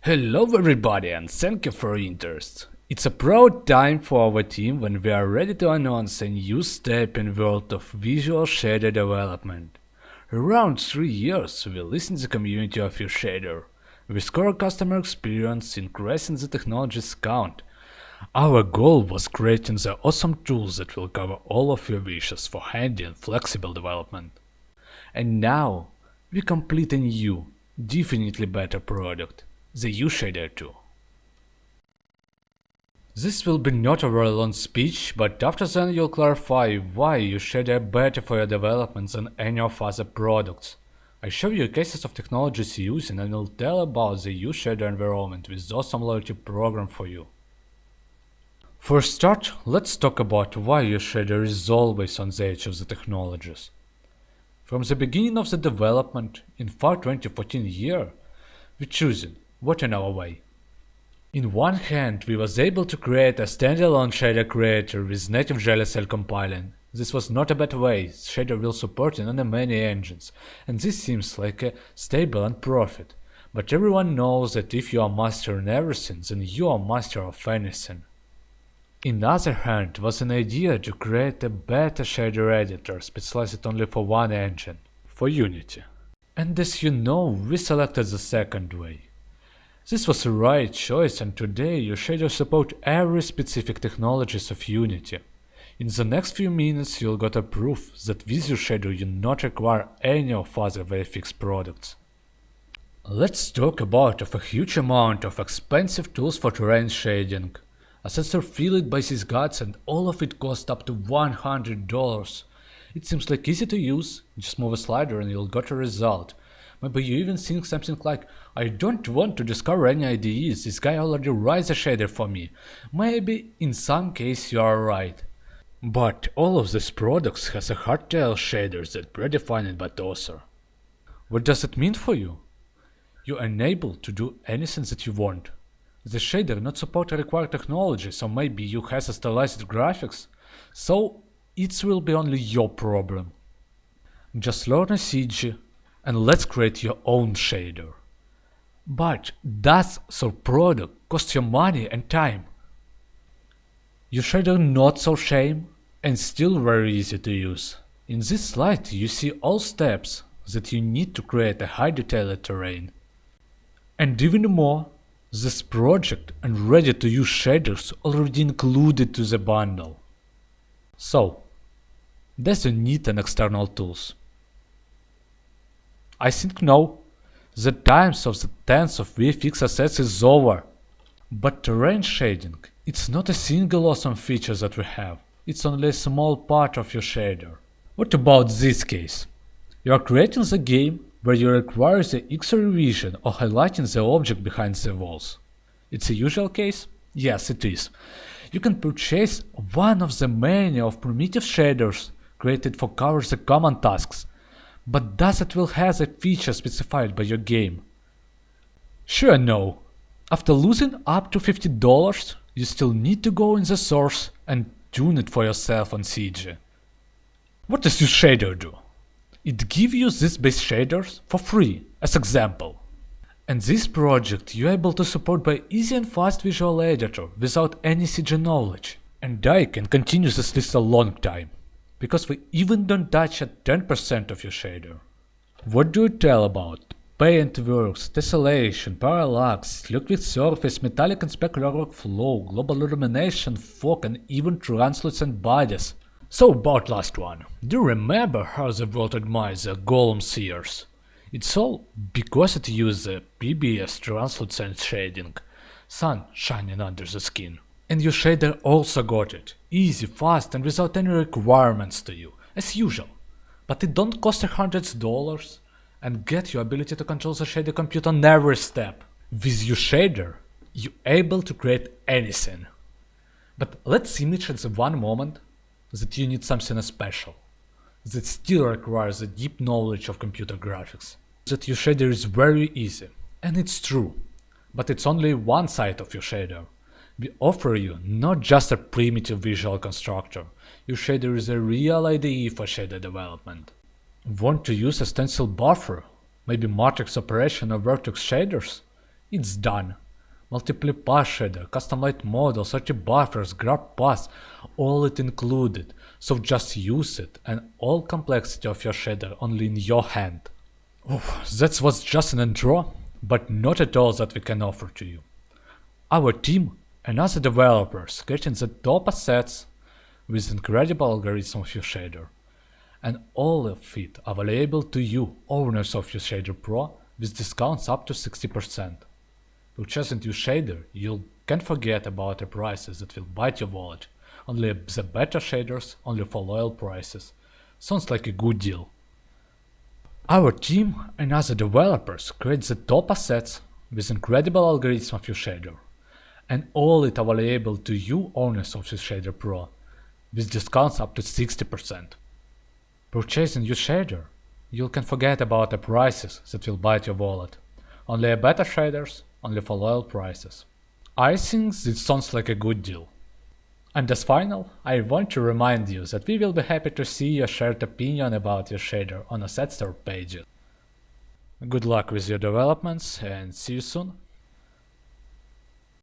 Hello everybody and thank you for your interest. It's a proud time for our team when we are ready to announce a new step in the world of visual shader development. Around 3 years we listen to the community of uShader. We score customer experience, increasing the technology's count. Our goal was creating the awesome tools that will cover all of your wishes for handy and flexible development. And now we complete a new, definitely better product. The uShader tool. This will be not a very long speech, but after then you'll clarify why uShader better for your development than any of other products. I show you cases of technologies using and will tell about the uShader environment with awesome loyalty program for you. For a start, let's talk about why uShader is always on the edge of the technologies. From the beginning of the development, in far 2014 year, we choosing what in our way. In one hand, we was able to create a standalone shader creator with native jelly cell compiling. This was not a bad way, shader will support it on many engines, and this seems like a stable and profit. But everyone knows that if you are master in everything, then you are master of anything. On the other hand, was an idea to create a better shader editor specialized only for one engine, for Unity. And as you know, we selected the second way. This was the right choice, and today uShader support every specific technologies of Unity. In the next few minutes you'll get a proof that with uShader you not require any of other VFX products. Let's talk about a huge amount of expensive tools for terrain shading. A sensor filled by these guts and all of it cost up to $100. It seems like easy to use, just move a slider and you'll get a result. Maybe you even think something like, I don't want to discover any IDEs, this guy already writes a shader for me. Maybe in some case you are right. But all of these products has a hardtail shaders that predefined by the author. What does it mean for you? You're unable to do anything that you want. The shader not support required technology, so maybe you has a stylized graphics. So it will be only your problem. Just learn a CG and let's create your own shader. But does so product cost you money and time? uShader not so shame and still very easy to use. In this slide you see all steps that you need to create a high detailed terrain. And even more, this project and ready to use shaders already included to the bundle. So, does you need an external tools? I think no. The times of the tens of VFX assets is over. But terrain shading, it's not a single awesome feature that we have, it's only a small part of your shader. What about this case? You are creating the game where you require the X-ray vision or highlighting the object behind the walls. It's a usual case? Yes, it is. You can purchase one of the many of primitive shaders created for cover the common tasks. But does it will have a feature specified by your game? Sure no. After losing up to $50, you still need to go in the source and tune it for yourself on CG. What does uShader do? It gives you these base shaders for free, as example. And this project you're able to support by easy and fast visual editor without any CG knowledge. And I can continue this list a long time, because we even don't touch at 10% of your shader. What do you tell about paintworks, tessellation, parallax, liquid surface, metallic and specular flow, global illumination, fog and even translucent bodies? So about last one, do you remember how the world admires the golem seers? It's all because it uses the PBS translucent shading, sun shining under the skin. And uShader also got it, easy, fast and without any requirements to you, as usual. But it don't cost $100 and get your ability to control the shader compute on every step. With uShader, you're able to create anything. But let's image at the one moment that you need something special, that still requires a deep knowledge of computer graphics. That uShader is very easy, and it's true, but it's only one side of uShader. We offer you not just a primitive visual constructor, uShader is a real IDE for shader development. Want to use a stencil buffer, maybe matrix operation or vertex shaders? It's done. Multiple path shader, custom light model, 30 buffers, grab paths, all it included. So just use it and all complexity of your shader only in your hand. That was just an intro, but not at all that we can offer to you. Our team and other developers creating the top assets with incredible algorithm of uShader. And all of it available to you, owners of uShader Pro, with discounts up to 60%. Purchasing uShader, you can't forget about the prices that will bite your wallet. Only the better shaders, only for loyal prices. Sounds like a good deal. Our team and other developers create the top assets with incredible algorithm of uShader. And all it available to you, owners of uShader Pro, with discounts up to 60%. Purchasing uShader, you can forget about the prices that will bite your wallet. Only better shaders, only for loyal prices. I think this sounds like a good deal. And as final, I want to remind you that we will be happy to see your shared opinion about uShader on asset store pages. Good luck with your developments and see you soon.